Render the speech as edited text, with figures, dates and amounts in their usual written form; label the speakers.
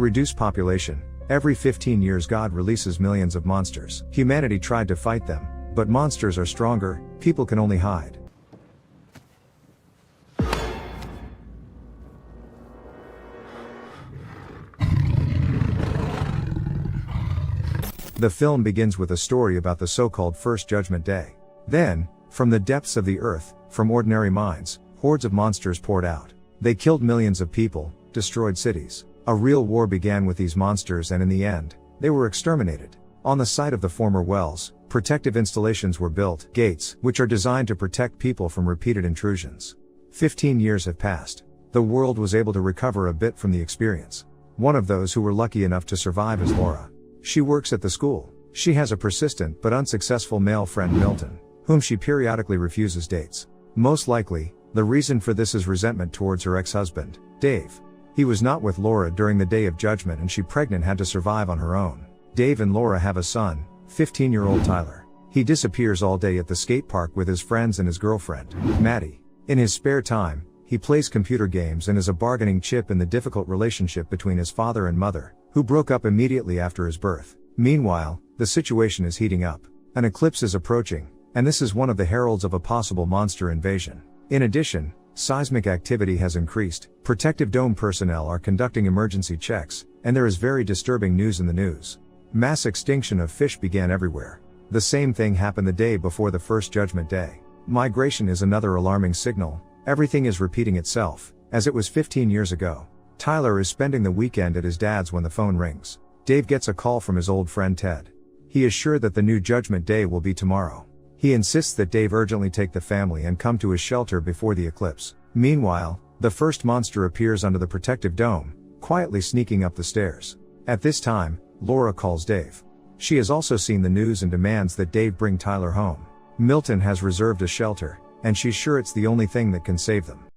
Speaker 1: Reduce population. Every 15 years God releases millions of monsters. Humanity tried to fight them, but monsters are stronger, people can only hide. The film begins with a story about the so-called First Judgment Day. Then, from the depths of the earth, from ordinary minds, hordes of monsters poured out. They killed millions of people, destroyed cities. A real war began with these monsters, and in the end, they were exterminated. On the site of the former wells, protective installations were built, gates, which are designed to protect people from repeated intrusions. 15 years have passed. The world was able to recover a bit from the experience. One of those who were lucky enough to survive is Laura. She works at the school. She has a persistent but unsuccessful male friend, Milton, whom she periodically refuses dates. Most likely, the reason for this is resentment towards her ex-husband, Dave. He was not with Laura during the day of judgment, and she, pregnant, had to survive on her own. Dave and Laura have a son, 15-year-old Tyler. He disappears all day at the skate park with his friends and his girlfriend, Maddie. In his spare time, he plays computer games and is a bargaining chip in the difficult relationship between his father and mother, who broke up immediately after his birth. Meanwhile, the situation is heating up. An eclipse is approaching, and this is one of the heralds of a possible monster invasion. In addition, seismic activity has increased, protective dome personnel are conducting emergency checks, and there is very disturbing news in the news. Mass extinction of fish began everywhere. The same thing happened the day before the First Judgment Day. Migration is another alarming signal. Everything is repeating itself, as it was 15 years ago. Tyler is spending the weekend at his dad's when the phone rings. Dave gets a call from his old friend Ted. He is sure that the new Judgment Day will be tomorrow. He insists that Dave urgently take the family and come to his shelter before the eclipse. Meanwhile, the first monster appears under the protective dome, quietly sneaking up the stairs. At this time, Laura calls Dave. She has also seen the news and demands that Dave bring Tyler home. Milton has reserved a shelter, and she's sure it's the only thing that can save them.